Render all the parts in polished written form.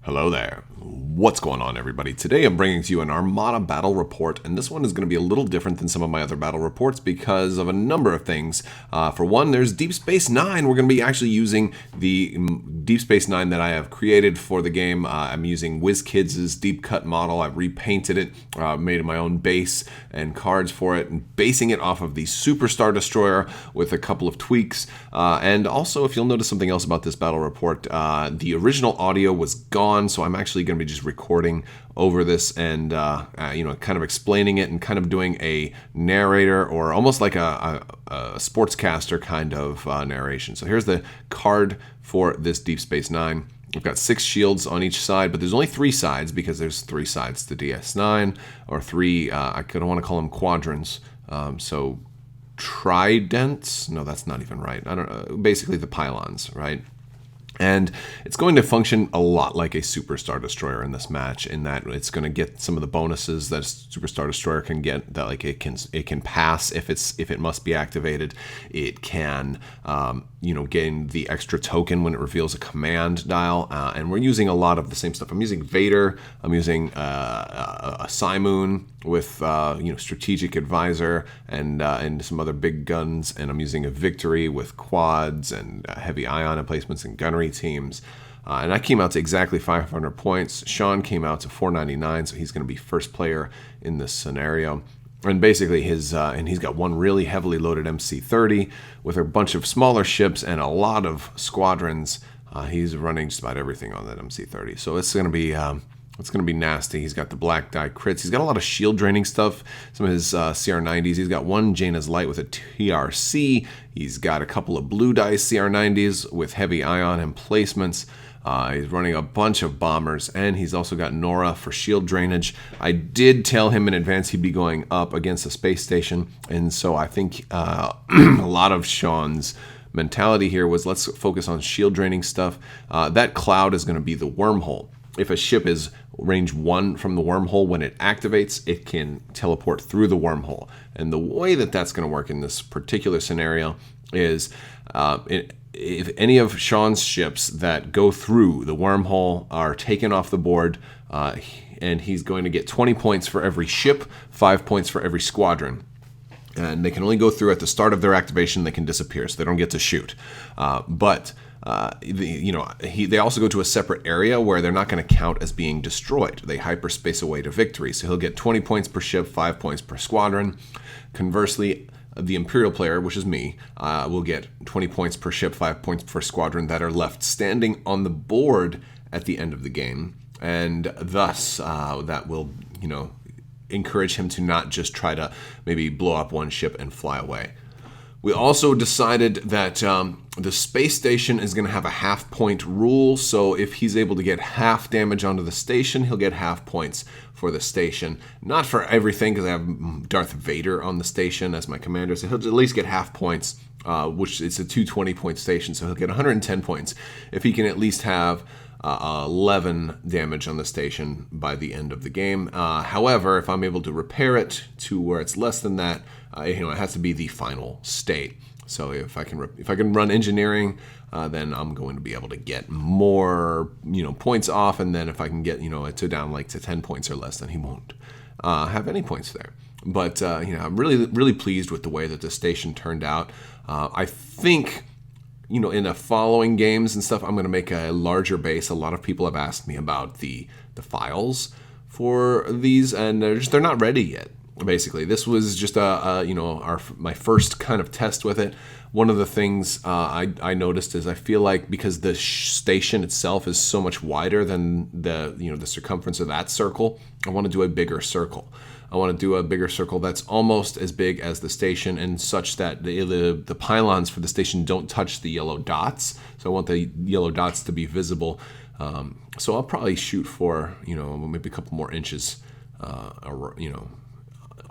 Hello there. What's going on, everybody? Today I'm bringing to you an Armada battle report, and this one is going to be a little different than some of my other battle reports because of a number of things. For one, there's Deep Space Nine. We're going to be actually using the Deep Space Nine that I have created for the game. I'm using WizKids' deep cut model. I've repainted it, made my own base and cards for it, and basing it off of the Super Star Destroyer with a couple of tweaks. And also, if you'll notice something else about this battle report, the original audio was gone. So I'm actually going to be just recording over this and kind of explaining it and kind of doing a narrator or almost like a sportscaster kind of narration. So here's the card for this Deep Space Nine. We've got 6 shields on each side, but there's only 3 sides because there's 3 sides to DS9, or 3, I don't want to call them quadrants. So tridents? No, that's not even right. I don't know. Basically the pylons, right? And it's going to function a lot like a Super Star Destroyer in this match, in that it's going to get some of the bonuses that a Super Star Destroyer can get. That like it can pass if it must be activated. It can gain the extra token when it reveals a command dial. And we're using a lot of the same stuff. I'm using Vader. I'm using a Simoon with Strategic Advisor and some other big guns, and I'm using a Victory with quads and heavy ion emplacements and gunnery teams. And I came out to exactly 500 points. Sean came out to 499, so he's going to be first player in this scenario. And basically he's got one really heavily loaded MC-30 with a bunch of smaller ships and a lot of squadrons. He's running just about everything on that MC-30, so it's going to be nasty. He's got the black die crits. He's got a lot of shield draining stuff. Some of his CR90s. He's got one Jaina's Light with a TRC. He's got a couple of blue die CR90s with heavy ion emplacements. He's running a bunch of bombers, and he's also got Nora for shield drainage. I did tell him in advance he'd be going up against a space station, and so I think a lot of Sean's mentality here was, let's focus on shield draining stuff. That cloud is going to be the Wormhole. If a ship is range 1 from the Wormhole, when it activates, it can teleport through the Wormhole. And the way that that's going to work in this particular scenario is if any of Sean's ships that go through the Wormhole are taken off the board, and he's going to get 20 points for every ship, 5 points for every squadron. And they can only go through at the start of their activation. They can disappear, so they don't get to shoot. They also go to a separate area where they're not going to count as being destroyed. They hyperspace away to victory. So he'll get 20 points per ship, 5 points per squadron. Conversely, the Imperial player, which is me, will get 20 points per ship, 5 points per squadron that are left standing on the board at the end of the game. And thus, that will, encourage him to not just try to maybe blow up one ship and fly away. We also decided that the space station is going to have a half-point rule, so if he's able to get half damage onto the station, he'll get half points for the station. Not for everything, because I have Darth Vader on the station as my commander, so he'll at least get half points, which it's a 220-point station, so he'll get 110 points if he can at least have 11 damage on the station by the end of the game. However, if I'm able to repair it to where it's less than that, it has to be the final state. So if I can run engineering, then I'm going to be able to get more points off. And then if I can get it to down like to 10 points or less, then he won't have any points there. But I'm really pleased with the way that the station turned out. I think, in the following games and stuff, I'm going to make a larger base. A lot of people have asked me about the files for these, and they're not ready yet. Basically, this was just my first kind of test with it. One of the things I noticed is I feel like because the station itself is so much wider than the circumference of that circle, I want to do a bigger circle. I want to do a bigger circle that's almost as big as the station, and such that the pylons for the station don't touch the yellow dots. So I want the yellow dots to be visible. So I'll probably shoot for maybe a couple more inches,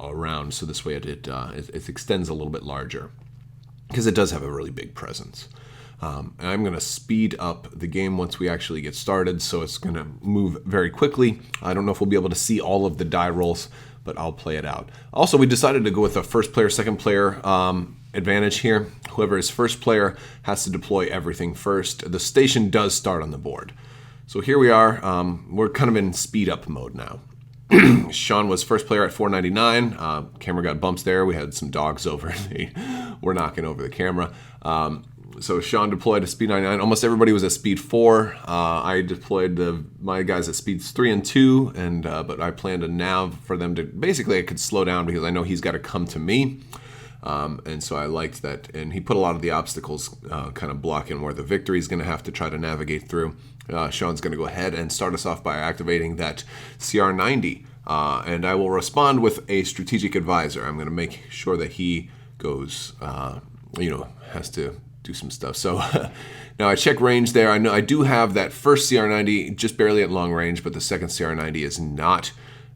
around. So this way it extends a little bit larger, because it does have a really big presence. And I'm going to speed up the game once we actually get started, so it's going to move very quickly. I don't know if we'll be able to see all of the die rolls, but I'll play it out. Also, we decided to go with a first player, second player advantage here. Whoever is first player has to deploy everything first. The station does start on the board. So here we are. We're kind of in speed up mode now. Sean was first player at 499. Camera got bumps there. We had some dogs over. They were knocking over the camera. So Sean deployed to speed 99. Almost everybody was at speed 4. I deployed my guys at speeds 3 and 2, but I planned a nav for them to basically I could slow down because I know he's got to come to me. And so I liked that. And he put a lot of the obstacles kind of blocking where the victory is going to have to try to navigate through. Sean's going to go ahead and start us off by activating that CR90. And I will respond with a strategic advisor. I'm going to make sure that he goes, has to do some stuff. So now I check range there. I know I do have that first CR90 just barely at long range, but the second CR90 is not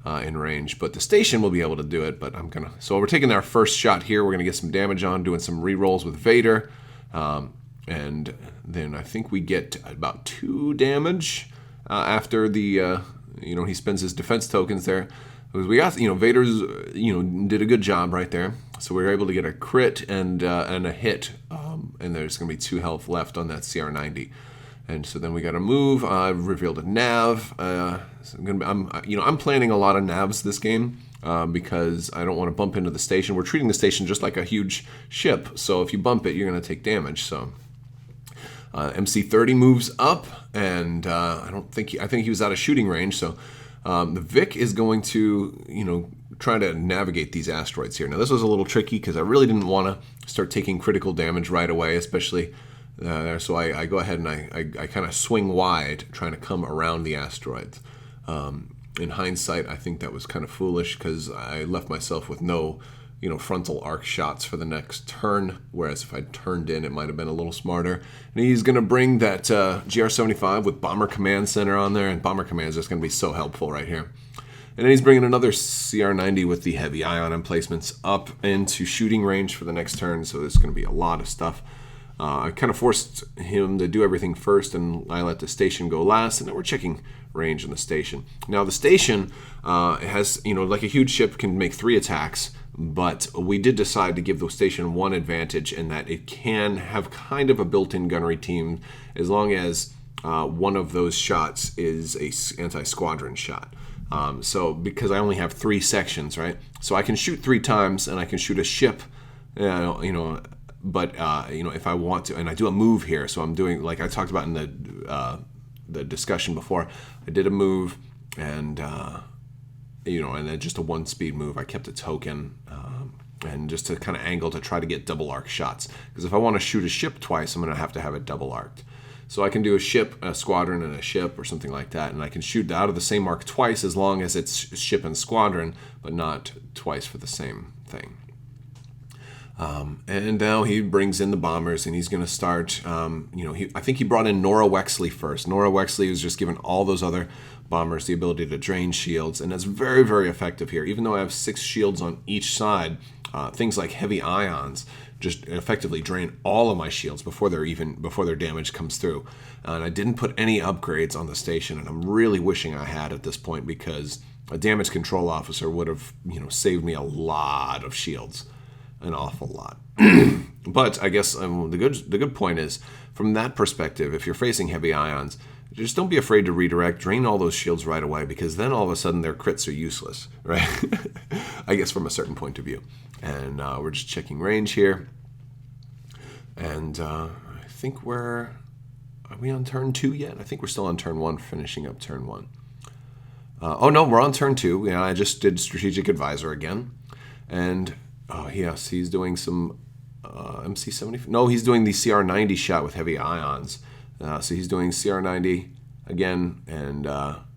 in range. But the station will be able to do it. But so we're taking our first shot here. We're gonna get some damage on, doing some re-rolls with Vader. And then I think we get about 2 damage after the, he spends his defense tokens there. Because we got, Vader's, did a good job right there. So we were able to get a crit and a hit. And there's going to be 2 health left on that CR90. And so then we got to move. I've revealed a nav. I'm planning a lot of navs this game. Because I don't want to bump into the station. We're treating the station just like a huge ship. So if you bump it, you're going to take damage. So MC30 moves up, and I think he was out of shooting range. So the Vic is going to, try to navigate these asteroids here. Now this was a little tricky because I really didn't want to start taking critical damage right away, especially there. So I go ahead and I kind of swing wide, trying to come around the asteroids. In hindsight, I think that was kind of foolish because I left myself with no, frontal arc shots for the next turn. Whereas if I turned in, it might have been a little smarter. And he's going to bring that GR75 with Bomber Command Center on there. And Bomber Command is just going to be so helpful right here. And then he's bringing another CR90 with the heavy ion emplacements up into shooting range for the next turn. So there's going to be a lot of stuff. I kind of forced him to do everything first, and I let the station go last, and then we're checking range in the station. Now the station has, like a huge ship can make 3 attacks, but we did decide to give the station one advantage in that it can have kind of a built-in gunnery team as long as one of those shots is a anti-squadron shot. So because I only have 3 sections, right? So I can shoot 3 times, and I can shoot a ship, But if I want to, and I do a move here, so I'm doing like I talked about in the discussion before. I did a move, and and then just a 1-speed move. I kept a token, and just to kind of angle to try to get double arc shots. Because if I want to shoot a ship twice, I'm going to have it double arced. So I can do a ship, a squadron, and a ship, or something like that, and I can shoot out of the same arc twice as long as it's ship and squadron, but not twice for the same thing. And now he brings in the bombers, and he's going to start, I think he brought in Nora Wexley first. Nora Wexley was just given all those other bombers the ability to drain shields, and that's very, very effective here. Even though I have 6 shields on each side, things like heavy ions just effectively drain all of my shields before their damage comes through. And I didn't put any upgrades on the station, and I'm really wishing I had at this point, because a damage control officer would have, saved me a lot of shields. An awful lot. But I guess the good point is, from that perspective, if you're facing heavy ions, just don't be afraid to redirect, drain all those shields right away, because then all of a sudden their crits are useless, right? I guess from a certain point of view. And we're just checking range here. And I think are we on turn 2 yet? I think we're still on turn 1, finishing up turn 1. Oh no, we're on turn 2. I just did Strategic Advisor again. And yes, he's doing some MC70. No, he's doing the CR90 shot with heavy ions. So he's doing CR90 again, and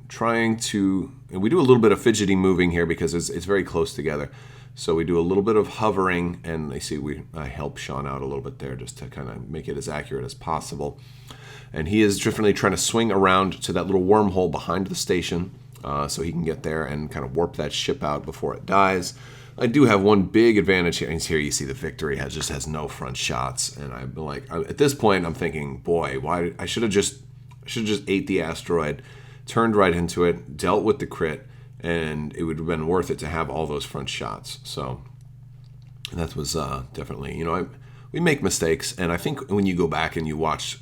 trying to. And we do a little bit of fidgety moving here because it's very close together. So we do a little bit of hovering, and I help Sean out a little bit there just to kind of make it as accurate as possible. And he is definitely trying to swing around to that little wormhole behind the station, so he can get there and kind of warp that ship out before it dies. I do have one big advantage here. And here you see the Victory has no front shots, and I've been like, at this point, I'm thinking, boy, why I should have just ate the asteroid, turned right into it, dealt with the crit, and it would have been worth it to have all those front shots. So that was definitely, we we make mistakes, and I think when you go back and you watch,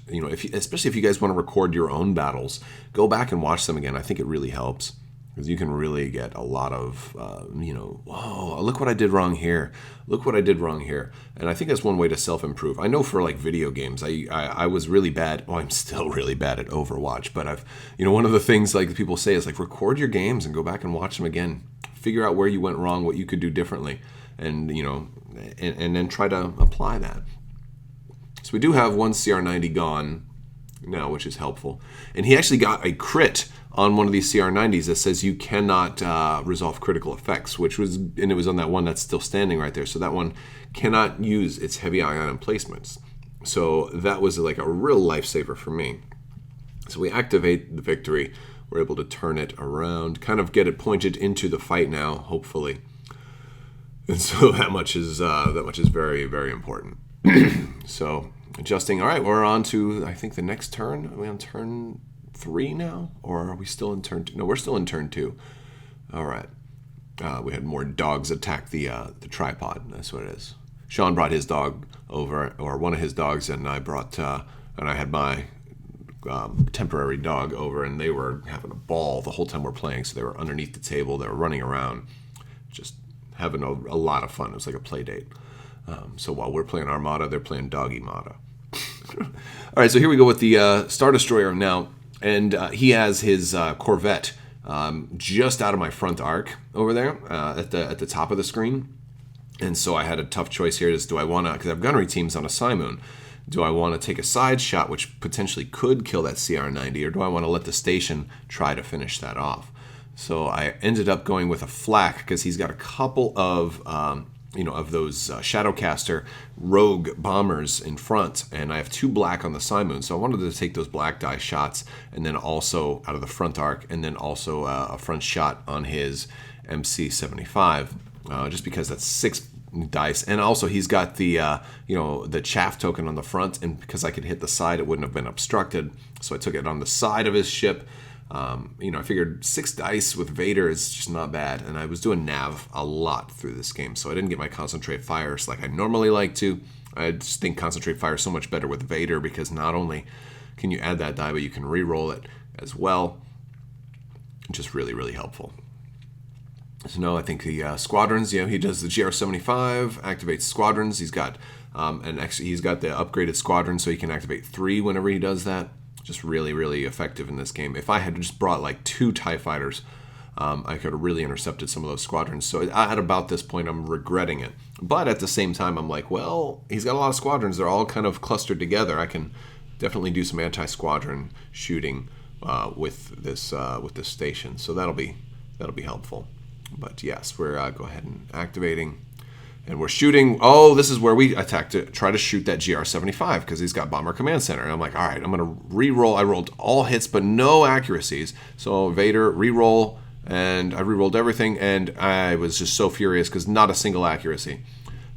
especially if you guys want to record your own battles, go back and watch them again. I think it really helps because you can really get a lot of, whoa, look what I did wrong here. Look what I did wrong here. And I think that's one way to self-improve. I know for like video games, I was really bad. Well, I'm still really bad at Overwatch, but one of the things like people say is like record your games and go back and watch them again. Figure out where you went wrong, what you could do differently, and and then try to apply that. So we do have one CR90 gone now, which is helpful. And he actually got a crit on one of these CR90s that says you cannot resolve critical effects, and it was on that one that's still standing right there. So that one cannot use its heavy ion emplacements. So that was like a real lifesaver for me. So we activate the victory. We're able to turn it around, kind of get it pointed into the fight now, hopefully. And so that much is very, very important. So adjusting. All right, we're on to, I think, the next turn. Are we on turn 3 now? Or are we still in turn 2? No, we're still in turn 2. All right. We had more dogs attack the tripod. That's what it is. Sean brought his dog over, or one of his dogs, and I had my temporary dog over, and they were having a ball the whole time we're playing. So they were underneath the table. They were running around, just having a lot of fun. It was like a play date. So while we're playing Armada, they're playing Doggy-Mada. All right, so here we go with the Star Destroyer now. And he has his Corvette just out of my front arc over there at the top of the screen. And so I had a tough choice here. Do I want to, because I have gunnery teams on a Simoon, do I want to take a side shot, which potentially could kill that CR90, or do I want to let the station try to finish that off? So I ended up going with a flak because he's got a couple of those Shadowcaster rogue bombers in front, and I have 2 black on the Simoon, so I wanted to take those black die shots, and then also out of the front arc, and then also a front shot on his MC75, just because that's 6 dice, and also he's got the the chaff token on the front, and because I could hit the side, it wouldn't have been obstructed, so I took it on the side of his ship. I figured 6 dice with Vader is just not bad, and I was doing nav a lot through this game, so I didn't get my concentrate fires like I normally like to. I just think concentrate fire is so much better with Vader because not only can you add that die, but you can re-roll it as well. Just really, really helpful. So no, I think the squadrons, he does the GR75, activates squadrons. He's got he's got the upgraded squadron, so he can activate 3 whenever he does that. Just really, really effective in this game. If I had just brought like 2 TIE fighters, I could have really intercepted some of those squadrons. So at about this point, I'm regretting it. But at the same time, I'm like, well, he's got a lot of squadrons. They're all kind of clustered together. I can definitely do some anti-squadron shooting with this station. So that'll be helpful. But yes, we're go ahead and activating. And we're shooting. Oh, this is where we attack to try to shoot that GR75 because he's got Bomber Command Center. And I'm like, all right, I'm going to re-roll. I rolled all hits, but no accuracies. So Vader, re-roll, and I re-rolled everything. And I was just so furious because not a single accuracy.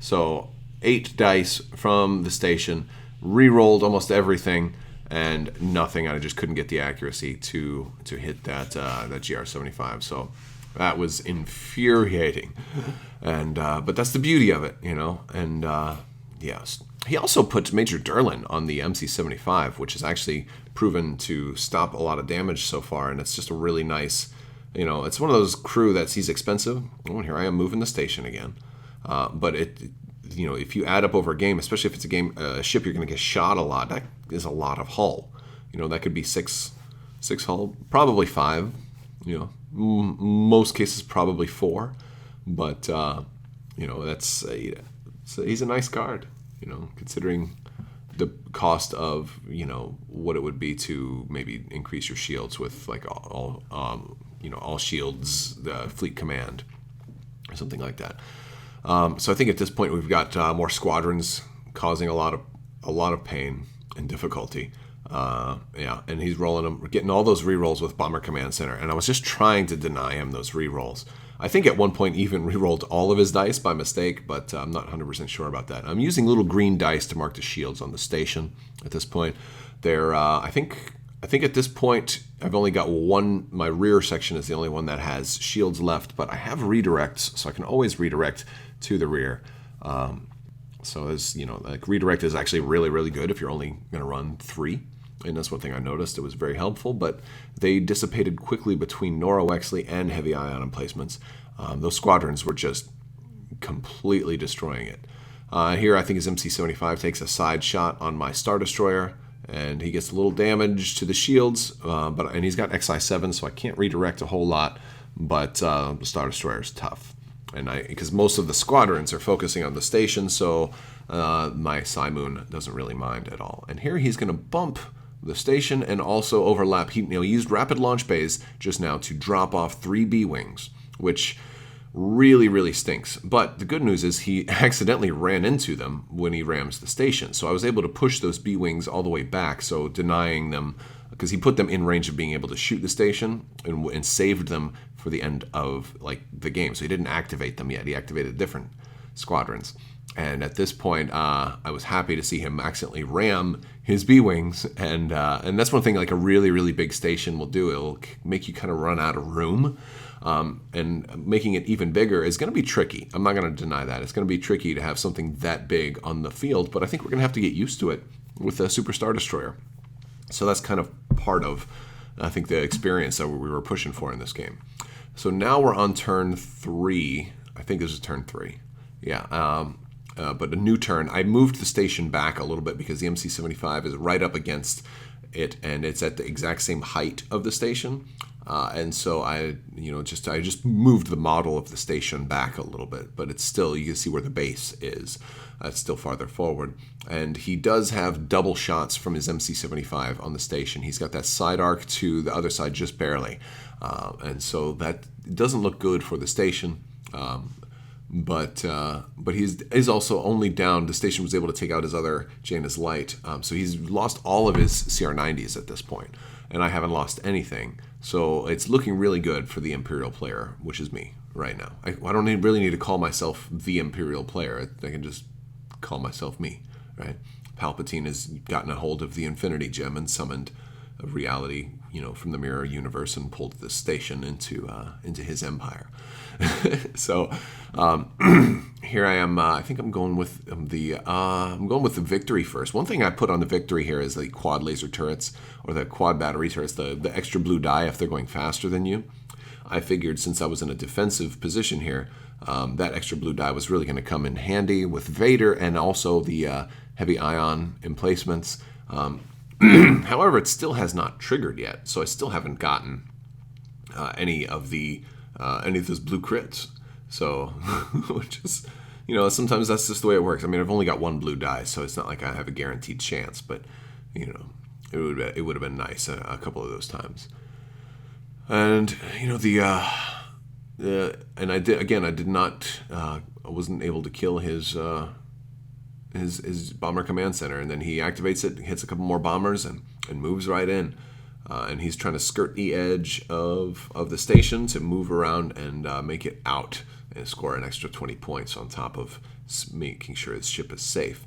So 8 dice from the station, re-rolled almost everything, and nothing. I just couldn't get the accuracy to hit that GR75. So that was infuriating, and but that's the beauty of it, And yes, he also put Major Durlin on the MC75, which has actually proven to stop a lot of damage so far, and it's just a really nice, it's one of those crew he's expensive. Oh, here I am moving the station again, but if you add up over a game, especially if it's a ship you're going to get shot a lot, that is a lot of hull. That could be 6 hull, probably 5. Most cases probably 4, but that's he's a nice card, considering the cost of what it would be to maybe increase your shields with like all shields, the fleet command or something like that. So I think at this point we've got more squadrons causing a lot of pain and difficulty. And he's rolling them, getting all those rerolls with Bomber Command Center, and I was just trying to deny him those rerolls. I think at one point even rerolled all of his dice by mistake, but I'm not 100% sure about that. I'm using little green dice to mark the shields on the station at this point. They're, I think at this point I've only got one. My rear section is the only one that has shields left, but I have redirects, so I can always redirect to the rear. So as you know, like redirect is actually really, really good if you're only going to run 3. And that's one thing I noticed. It was very helpful, but they dissipated quickly between Nora Wexley and heavy ion emplacements. Those squadrons were just completely destroying it. Here, I think his MC-75 takes a side shot on my Star Destroyer, and he gets a little damage to the shields, and he's got XI-7, so I can't redirect a whole lot, but the Star Destroyer is tough. And because most of the squadrons are focusing on the station, so my Simoon doesn't really mind at all. And here he's going to bump the station and also overlap. He used rapid launch bays just now to drop off 3 B-wings, which really, really stinks. But the good news is he accidentally ran into them when he rams the station. So I was able to push those B-wings all the way back, so denying them, because he put them in range of being able to shoot the station and saved them for the end of the game. So he didn't activate them yet. He activated different squadrons. And at this point, I was happy to see him accidentally ram his B-wings, and that's one thing like a really, really big station will do. It'll make you kind of run out of room, and making it even bigger is going to be tricky. I'm not going to deny that. It's going to be tricky to have something that big on the field, but I think we're going to have to get used to it with a Super Star Destroyer. So that's kind of part of, I think, the experience that we were pushing for in this game. So now we're on turn 3. I think this is turn 3. Yeah. But a new turn. I moved the station back a little bit because the MC-75 is right up against it, and it's at the exact same height of the station. And so I just moved the model of the station back a little bit, but it's still, you can see where the base is. It's still farther forward. And he does have double shots from his MC-75 on the station. He's got that side arc to the other side just barely. And so that doesn't look good for the station. But he's also only down. The station was able to take out his other Janus Light, so he's lost all of his CR90s at this point, and I haven't lost anything. So it's looking really good for the Imperial player, which is me right now. I don't really need to call myself the Imperial player. I can just call myself me, right? Palpatine has gotten a hold of the Infinity Gem and summoned a reality, from the mirror universe and pulled the station into his empire. So here I am. I think I'm going with the Victory first. One thing I put on the Victory here is the quad laser turrets or the quad battery turrets, the extra blue dye if they're going faster than you. I figured since I was in a defensive position here, that extra blue dye was really going to come in handy with Vader and also the heavy ion emplacements. However, it still has not triggered yet, so I still haven't gotten any of those blue crits. So, which is, sometimes that's just the way it works. I mean, I've only got 1 blue die, so it's not like I have a guaranteed chance. But it would have been nice a couple of those times. And I wasn't able to kill his bomber command center, and then he activates it, hits a couple more bombers, and moves right in. And he's trying to skirt the edge of the station to move around and make it out and score an extra 20 points on top of making sure his ship is safe.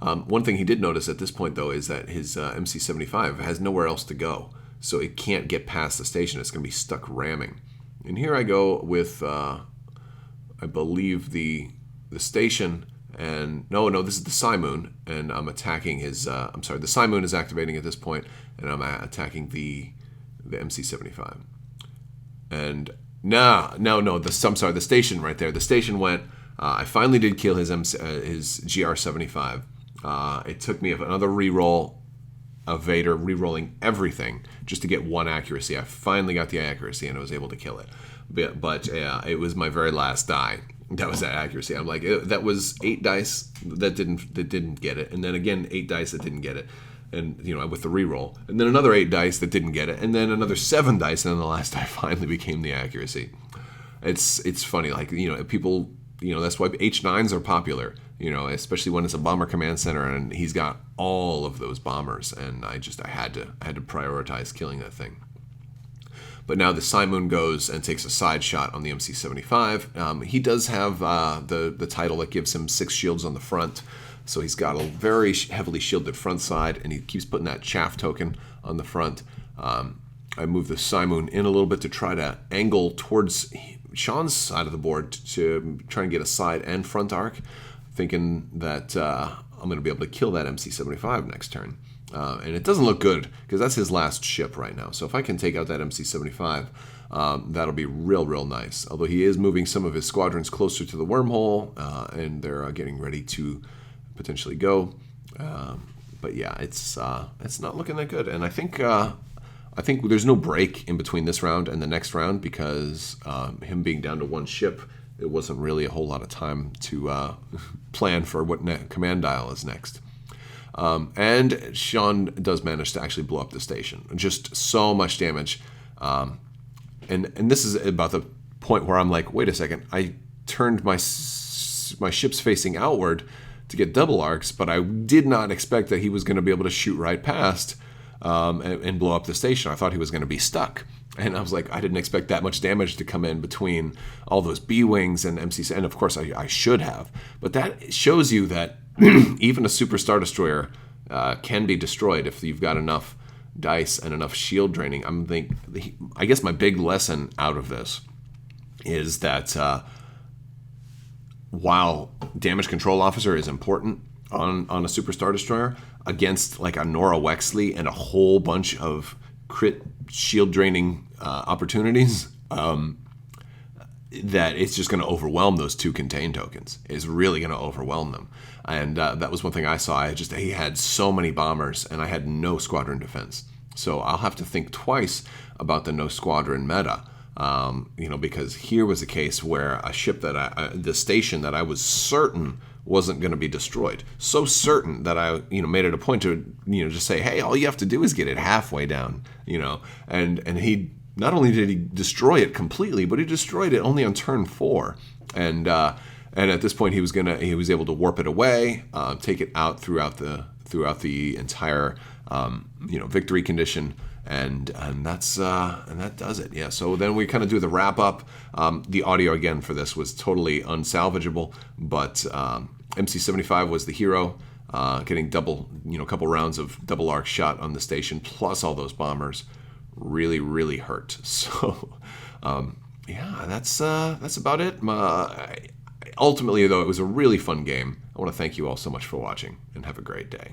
One thing he did notice at this point, though, is that his MC-75 has nowhere else to go, so it can't get past the station. It's going to be stuck ramming. And here I go with, I believe, the station. And no, this is the Simoon, and I'm attacking his. The Simoon is activating at this point, and I'm attacking the MC-75. And the station right there. The station went. I finally did kill his GR-75. It took me another reroll of Vader, rerolling everything just to get 1 accuracy. I finally got the accuracy, and I was able to kill it. But it was my very last die. That was that accuracy. I'm like, that was 8 dice that didn't get it, and then again 8 dice that didn't get it, and with the reroll, and then another 8 dice that didn't get it, and then another 7 dice, and then the last die finally became the accuracy. It's funny, people, that's why H9s are popular, especially when it's a bomber command center, and he's got all of those bombers, and I had to prioritize killing that thing. But now the Simoon goes and takes a side shot on the MC-75. He does have the title that gives him 6 shields on the front. So he's got a very heavily shielded front side, and he keeps putting that chaff token on the front. I move the Simoon in a little bit to try to angle towards Sean's side of the board to try and get a side and front arc. thinking that I'm going to be able to kill that MC-75 next turn. And it doesn't look good, because that's his last ship right now. So if I can take out that MC-75, that'll be real nice. Although he is moving some of his squadrons closer to the wormhole, and they're getting ready to potentially go. But yeah, it's not looking that good. And I think there's no break in between this round and the next round, because him being down to one ship, it wasn't really a whole lot of time to plan for what command dial is next. And Sean does manage to actually blow up the station. Just so much damage. And this is about the point where I'm like, wait a second, I turned my ships facing outward to get double arcs, but I did not expect that he was going to be able to shoot right past and blow up the station. I thought he was going to be stuck. And I was like, I didn't expect that much damage to come in between all those B-Wings and MCs. And of course, I should have. But that shows you that even a Super Star Destroyer can be destroyed if you've got enough dice and enough shield draining. I guess my big lesson out of this is that while Damage Control Officer is important on a Super Star Destroyer, against like a Nora Wexley and a whole bunch of crit shield draining opportunities, that it's just going to overwhelm those 2 contain tokens. It's really going to overwhelm them. And that was one thing I saw. He had so many bombers, and I had no squadron defense. So I'll have to think twice about the no squadron meta. Because here was a case where a ship that the station that I was certain wasn't going to be destroyed. So certain that I, made it a point to, just say, hey, all you have to do is get it halfway down, and he, not only did he destroy it completely, but he destroyed it only on turn 4. And at this point he was able to warp it away, take it out throughout the entire, victory condition. And that does it. Yeah. So then we kind of do the wrap up. The audio again for this was totally unsalvageable, but MC-75 was the hero, getting couple rounds of double arc shot on the station, plus all those bombers, really hurt. So yeah, that's about it. Ultimately, though, it was a really fun game. I want to thank you all so much for watching, and have a great day.